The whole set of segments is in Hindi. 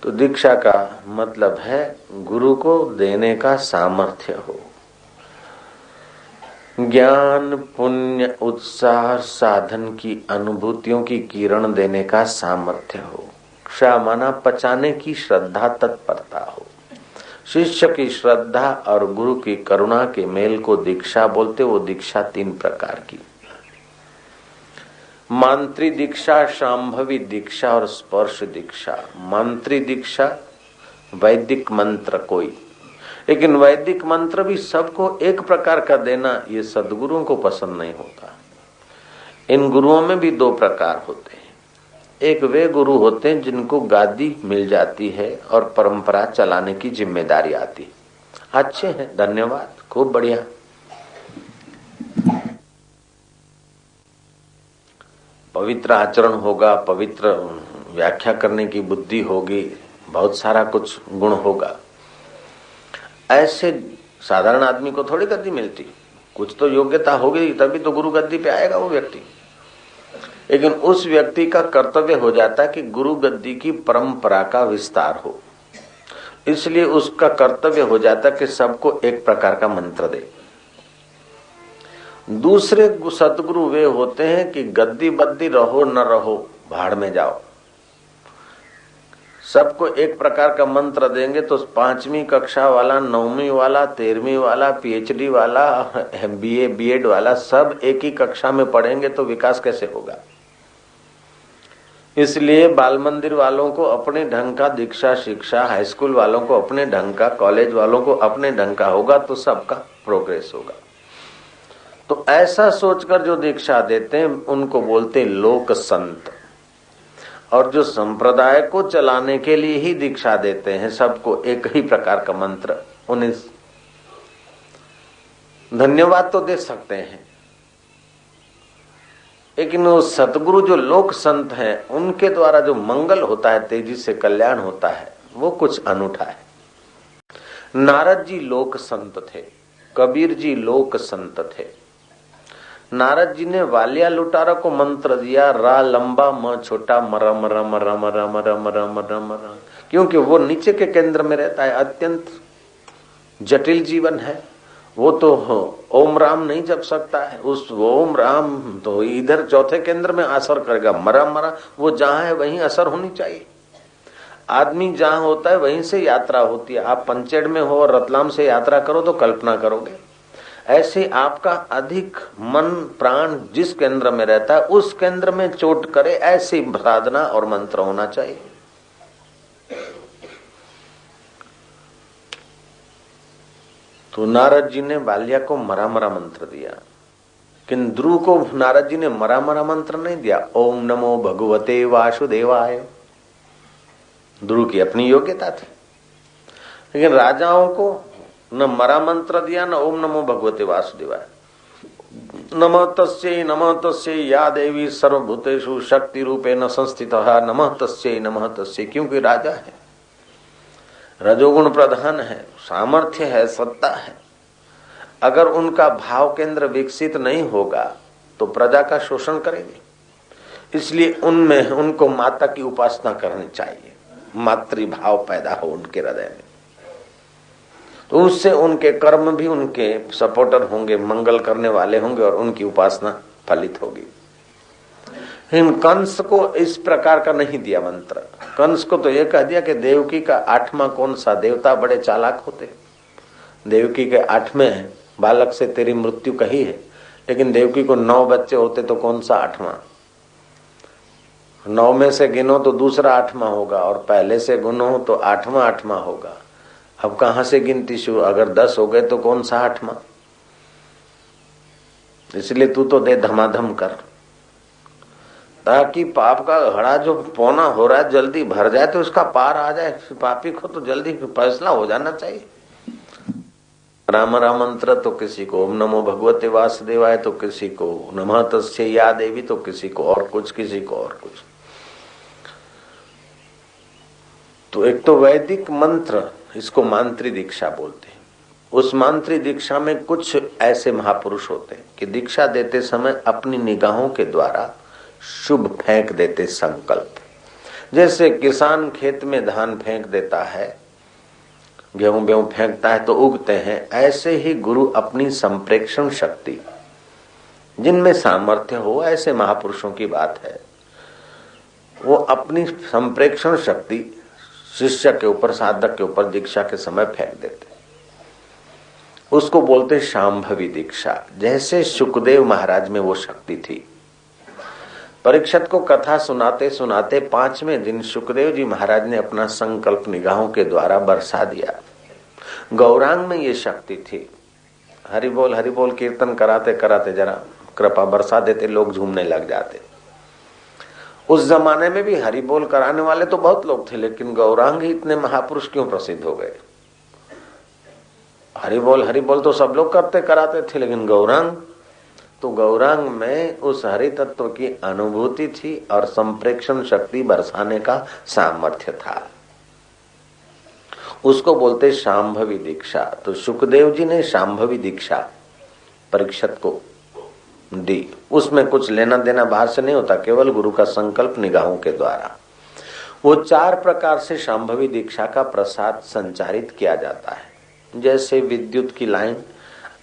तो दीक्षा का मतलब है गुरु को देने का सामर्थ्य हो, ज्ञान पुण्य उत्साह साधन की अनुभूतियों की किरण देने का सामर्थ्य हो, क्षा माना पचाने की श्रद्धा तत्परता हो। शिष्य की श्रद्धा और गुरु की करुणा के मेल को दीक्षा बोलते। वो दीक्षा 3 प्रकार की, मंत्री दीक्षा, शांभवी दीक्षा और स्पर्श दीक्षा। मंत्री दीक्षा वैदिक मंत्र कोई, लेकिन वैदिक मंत्र भी सबको एक प्रकार का देना ये सद्गुरुओं को पसंद नहीं होता। इन गुरुओं में भी 2 प्रकार होते हैं। एक वे गुरु होते हैं जिनको गादी मिल जाती है और परंपरा चलाने की जिम्मेदारी आती है। अच्छे हैं, धन्यवाद, खूब बढ़िया। पवित्र आचरण होगा, पवित्र व्याख्या करने की बुद्धि होगी, बहुत सारा कुछ गुण होगा। ऐसे साधारण आदमी को थोड़ी गद्दी मिलती, कुछ तो योग्यता होगी तभी तो गुरु गद्दी पे आएगा वो व्यक्ति। लेकिन उस व्यक्ति का कर्तव्य हो जाता है कि गुरु गद्दी की परंपरा का विस्तार हो, इसलिए उसका कर्तव्य हो जाता है कि सबको एक प्रकार का मंत्र दे। दूसरे सतगुरु वे होते हैं कि गद्दी बद्दी रहो न रहो, भाड़ में जाओ, सबको एक प्रकार का मंत्र देंगे तो 5वीं कक्षा वाला, 9वीं वाला, 13वीं वाला, पीएचडी वाला, बीए बीएड वाला सब एक ही कक्षा में पढ़ेंगे तो विकास कैसे होगा। इसलिए बाल मंदिर वालों को अपने ढंग का दीक्षा शिक्षा, हाई स्कूल वालों को अपने ढंग का, कॉलेज वालों को अपने ढंग का होगा तो सबका प्रोग्रेस होगा। तो ऐसा सोचकर जो दीक्षा देते हैं उनको बोलते लोक संत। और जो संप्रदाय को चलाने के लिए ही दीक्षा देते हैं, सबको एक ही प्रकार का मंत्र, उन्हें धन्यवाद तो दे सकते हैं, लेकिन वो सतगुरु जो लोक संत हैं उनके द्वारा जो मंगल होता है, तेजी से कल्याण होता है, वो कुछ अनूठा है। नारद जी लोक संत थे, कबीर जी लोक संत थे। नारद जी ने वालिया लुटारा को मंत्र दिया, रा लंबा म छोटा मरा मरा मरा मरा मरा मरा मरा मरा, क्योंकि वो नीचे के केंद्र में रहता है, अत्यंत जटिल जीवन है। वो तो ओम राम नहीं जप सकता है, उस ओम राम तो इधर चौथे केंद्र में असर करेगा। मरा मरा वो जहां है वहीं असर होनी चाहिए। आदमी जहां होता है वहीं से यात्रा होती है। आप पंचेड़ में हो और रतलाम से यात्रा करो तो कल्पना करोगे। ऐसे आपका अधिक मन प्राण जिस केंद्र में रहता है उस केंद्र में चोट करे, ऐसी साधना और मंत्र होना चाहिए। तो नारद जी ने बाल्या को मरा मरा मंत्र दिया, किंतु ध्रुव को नारद जी ने मरा मरा मंत्र नहीं दिया। ओम नमो भगवते वासुदेवाय, ध्रुव की अपनी योग्यता थी। लेकिन राजाओं को न मरा मंत्र दिया, न ओम नमो भगवते वासुदेवाय। नमः तस्यै या देवी सर्वभूतेषु शक्ति रूपेण संस्थितः, नमः तस्यै, क्योंकि राजा है, रजोगुण प्रधान है, सामर्थ्य है, सत्ता है। अगर उनका भाव केंद्र विकसित नहीं होगा तो प्रजा का शोषण करेंगे। इसलिए उनमें उनको माता की उपासना करनी चाहिए, मातृभाव पैदा हो उनके हृदय में, तो उससे उनके कर्म भी उनके सपोर्टर होंगे, मंगल करने वाले होंगे और उनकी उपासना फलित होगी। इन कंस को इस प्रकार का नहीं दिया मंत्र। कंस को तो यह कह दिया कि देवकी का 8वां कौन सा, देवता बड़े चालाक होते। देवकी के 8वें बालक से तेरी मृत्यु कही है, लेकिन देवकी को 9 बच्चे होते तो कौन सा 8वां। 9 में से गिनो तो दूसरा 8वां होगा और पहले से गिनो तो 8वां होगा। अब कहां से गिनती शुरू, अगर 10 हो गए तो कौन सा 8वां। इसलिए तू तो दे धमाधम कर, ताकि पाप का घड़ा जो पौना हो रहा है जल्दी भर जाए तो उसका पार आ जाए। पापी को तो जल्दी फैसला हो जाना चाहिए। राम राम मंत्र तो किसी को ओम नमो भगवते वासुदेवाय, तो किसी को नमः तस्यै या देवी, तो किसी को और कुछ, किसी को और कुछ। तो एक तो वैदिक मंत्र, इसको मांत्री दीक्षा बोलते हैं। उस मांत्री दीक्षा में कुछ ऐसे महापुरुष होते हैं कि दीक्षा देते समय अपनी निगाहों के द्वारा शुभ फेंक देते संकल्प। जैसे किसान खेत में धान फेंक देता है, गेहूं बेहूं फेंकता है तो उगते हैं, ऐसे ही गुरु अपनी संप्रेक्षण शक्ति, जिनमें सामर्थ्य हो, ऐसे महापुरुषों की बात है, वो अपनी संप्रेक्षण शक्ति शिष्य के ऊपर, साधक के ऊपर दीक्षा के समय फेंक देते। उसको बोलते शांभवी दीक्षा। जैसे सुखदेव महाराज में वो शक्ति थी। परीक्षित को कथा सुनाते सुनाते 5वें दिन सुखदेव जी महाराज ने अपना संकल्प निगाहों के द्वारा बरसा दिया। गौरांग में ये शक्ति थी। हरि बोल कीर्तन कराते कराते जरा कृपा बरसा देते, लोग झूमने लग जाते। उस जमाने में भी हरि बोल कराने वाले तो बहुत लोग थे, लेकिन गौरांग ही इतने महापुरुष क्यों प्रसिद्ध हो गए? हरि बोल तो सब लोग करते कराते थे, लेकिन गौरांग, तो गौरांग में उस हरि तत्व की अनुभूति थी और संप्रेक्षण शक्ति बरसाने का सामर्थ्य था। उसको बोलते शांभवी दीक्षा। तो सुखदेव जी ने शांभवी दीक्षा परीक्षित को दी। उसमें कुछ लेना देना बाहर से नहीं होता, केवल गुरु का संकल्प निगाहों के द्वारा। वो 4 प्रकार से शांभवी दीक्षा का प्रसाद संचारित किया जाता है। जैसे विद्युत की लाइन,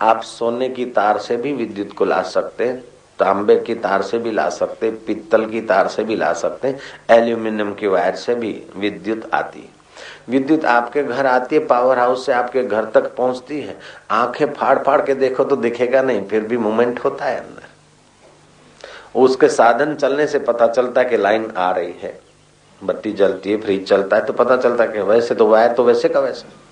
आप सोने की तार से भी विद्युत को ला सकते, तांबे की तार से भी ला सकते, पित्तल की तार से भी ला सकते, एल्यूमिनियम की वायर से भी विद्युत आती। विद्युत आपके घर आती है, पावर हाउस से आपके घर तक पहुंचती है। आंखें फाड़ फाड़ के देखो तो दिखेगा नहीं, फिर भी मूवमेंट होता है अंदर। उसके साधन चलने से पता चलता है कि लाइन आ रही है। बत्ती जलती है, फ्रिज चलता है तो पता चलता है कि वैसे तो वायर तो वैसे का वैसे।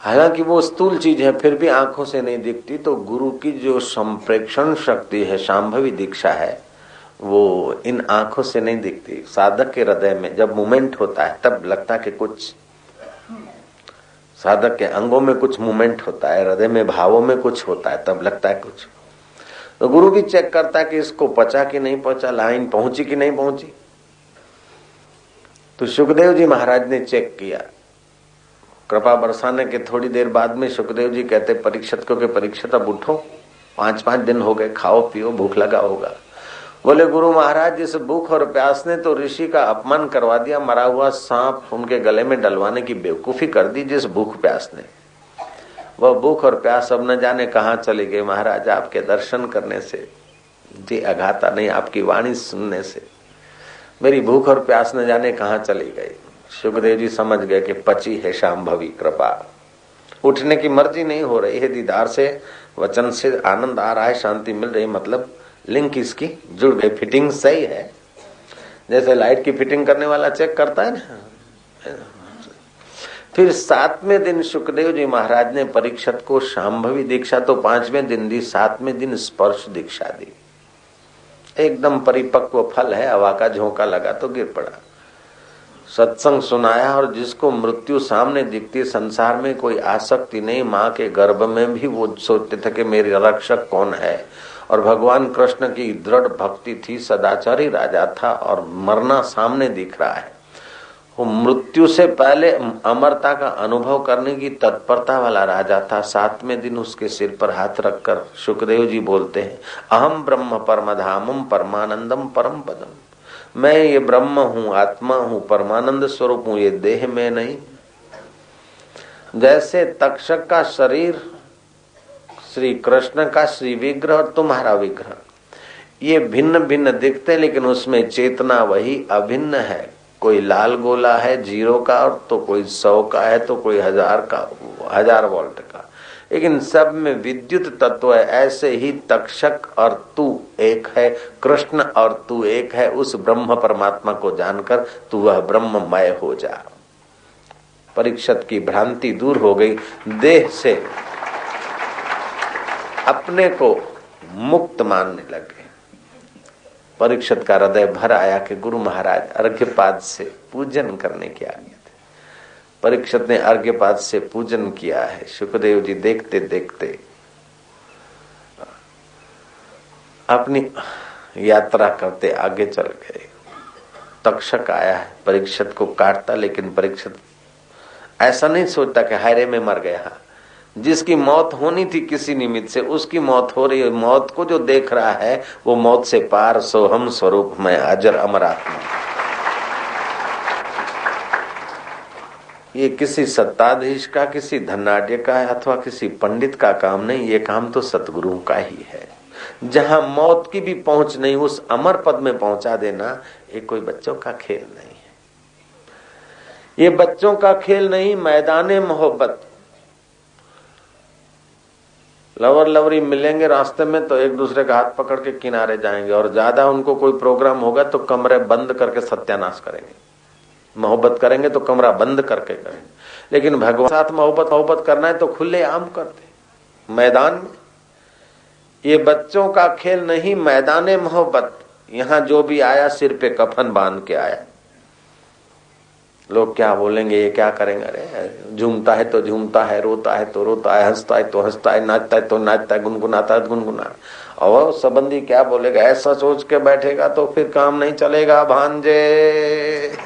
हालांकि वो स्थूल चीज है, फिर भी आंखों से नहीं दिखती। तो गुरु की जो संप्रेक्षण शक्ति है, शांभवी दीक्षा है, वो इन आंखों से नहीं दिखती। साधक के हृदय में जब मूवमेंट होता है तब लगता है कि कुछ, साधक के अंगों में कुछ मूवमेंट होता है, हृदय में भावों में कुछ होता है, तब लगता है कुछ। तो गुरु भी चेक करता है कि इसको पचा कि नहीं पचा, लाइन पहुंची कि नहीं पहुंची। तो सुखदेव जी महाराज ने चेक किया। कृपा बरसाने के थोड़ी देर बाद में सुखदेव जी कहते परीक्षित को कि परीक्षित अब उठो, 5-5 दिन हो गए, खाओ पियो, भूख लगा होगा। बोले गुरु महाराज, जिस भूख और प्यास ने तो ऋषि का अपमान करवा दिया, मरा हुआ सांप उनके गले में डलवाने की बेवकूफी कर दी जिस भूख प्यास ने। वह भूख और प्यास अब न जाने कहाँ चली गई महाराज। आपके दर्शन करने से जी अघाता नहीं, आपकी वाणी सुनने से मेरी भूख और प्यास न जाने कहाँ चली गई। सुखदेव जी समझ गए कि पची है शांभवी कृपा। उठने की मर्जी नहीं हो रही है, दीदार से वचन से आनंद आ रहा है, शांति मिल रही, मतलब लिंक इसकी जुड़ गई, फिटिंग सही है। जैसे लाइट की फिटिंग करने वाला चेक करता है ना। फिर 7वें दिन सुखदेव जी महाराज ने परीक्षित को शांभवी दीक्षा तो 5वें दिन दी, 7वें दिन स्पर्श दीक्षा दी। एकदम परिपक्व फल है, हवा का झोंका लगा तो गिर पड़ा। सत्संग सुनाया और जिसको मृत्यु सामने दिखती, संसार में कोई आसक्ति नहीं, माँ के गर्भ में भी वो सोचते थे कि मेरे रक्षक कौन है। और भगवान कृष्ण की दृढ़ भक्ति थी, सदाचारी राजा था और मरना सामने दिख रहा है। वो मृत्यु से पहले अमरता का अनुभव करने की तत्परता वाला राजा था। 7वें दिन उसके सिर पर हाथ रखकर सुखदेव जी बोलते हैं, अहम ब्रह्म परमधामम परमानंदम परम पदम। मैं ये ब्रह्म हूँ, आत्मा हूँ, परमानंद स्वरूप हूँ, ये देह में नहीं। जैसे तक्षक का शरीर श्री कृष्ण का श्री विग्रह और तुम्हारा विग्रह, ये भिन्न भिन्न दिखते, लेकिन उसमें चेतना वही अभिन्न है। कोई लाल गोला है 0 का, और तो कोई 100 का है, तो कोई 1000 का, 1000 वोल्ट का, लेकिन सब में विद्युत तत्व है। ऐसे ही तक्षक और तू एक है, कृष्ण और तू एक है। उस ब्रह्म परमात्मा को जानकर तू वह ब्रह्ममय हो जा। परीक्षित की भ्रांति दूर हो गई, देह से अपने को मुक्त मानने लगे। परीक्षित का हृदय भर आया कि गुरु महाराज अर्घ्यपाद से पूजन करने की आज्ञा थे। परीक्षित ने अर्घ्यपाद से पूजन किया है। सुखदेव जी देखते देखते अपनी यात्रा करते आगे चल गए। तक्षक आया है परीक्षित को काटता, लेकिन परीक्षित ऐसा नहीं सोचता कि हाय रे मैं मर गया। जिसकी मौत होनी थी किसी निमित्त से, उसकी मौत हो रही है। मौत को जो देख रहा है वो मौत से पार, सोहम स्वरूप में हाजर अमर आत्मा। ये किसी सत्ताधीश का, किसी धनाढ्य का अथवा किसी पंडित का काम नहीं, ये काम तो सतगुरु का ही है। जहां मौत की भी पहुंच नहीं, उस अमर पद में पहुंचा देना, ये कोई बच्चों का खेल नहीं है। ये बच्चों का खेल नहीं। मैदाने मोहब्बत, लवर लवरी मिलेंगे रास्ते में तो एक दूसरे का हाथ पकड़ के किनारे जाएंगे, और ज्यादा उनको कोई प्रोग्राम होगा तो कमरे बंद करके सत्यानाश करेंगे। मोहब्बत करेंगे तो कमरा बंद करके करेंगे। लेकिन भगवान साथ मोहब्बत करना है तो खुले आम करते मैदान में। ये बच्चों का खेल नहीं, मैदाने मोहब्बत। यहां जो भी आया सिर पे कफन बांध के आया। लोग क्या बोलेंगे, ये क्या करेंगे, अरे झूमता है तो झूमता है, रोता है तो रोता है, हंसता है तो हंसता है, नाचता है तो नाचता है, गुनगुनाता है तो गुनगुना। और संबंधी क्या बोलेगा, ऐसा सोच के बैठेगा तो फिर काम नहीं चलेगा भांजे।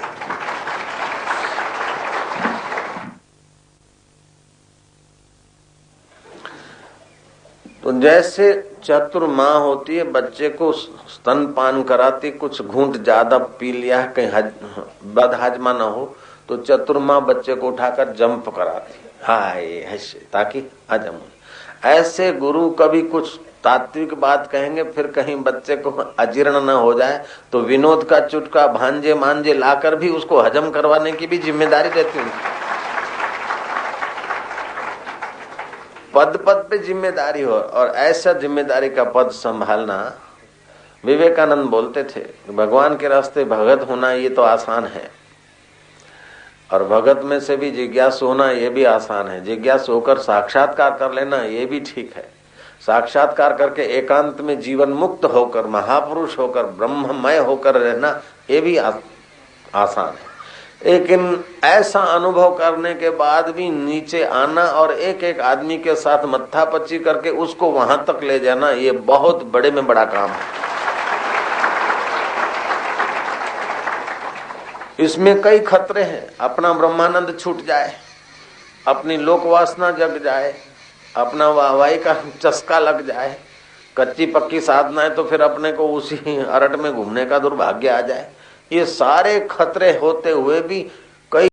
तो जैसे चतुर माँ होती है, बच्चे को स्तनपान कराती, कुछ घूंट ज्यादा पी लिया है, कहीं बद हाजमा ना हो, तो चतुर माँ बच्चे को उठाकर जंप कराती, हाय ऐसे, ताकि हजम हो। ऐसे गुरु कभी कुछ तात्विक बात कहेंगे, फिर कहीं बच्चे को अजीर्ण न हो जाए तो विनोद का चुटका भांजे मांजे लाकर भी उसको हजम करवाने की भी जिम्मेदारी रहती है। पद पद पे जिम्मेदारी हो, और ऐसा जिम्मेदारी का पद संभालना। विवेकानंद बोलते थे, भगवान के रास्ते भगत होना ये तो आसान है, और भगत में से भी जिज्ञासु होना ये भी आसान है। जिज्ञासु होकर साक्षात्कार कर लेना ये भी ठीक है। साक्षात्कार करके एकांत में जीवन मुक्त होकर, महापुरुष होकर, ब्रह्ममय होकर रहना ये भी आसान है। लेकिन ऐसा अनुभव करने के बाद भी नीचे आना और एक एक आदमी के साथ मत्थापच्ची करके उसको वहां तक ले जाना, ये बहुत बड़े में बड़ा काम है। इसमें कई खतरे हैं। अपना ब्रह्मानंद छूट जाए, अपनी लोक वासना जग जाए, अपना वाहवाही का चस्का लग जाए, कच्ची पक्की साधना है तो फिर अपने को उसी अरट में घूमने का दुर्भाग्य आ जाए। ये सारे खतरे होते हुए भी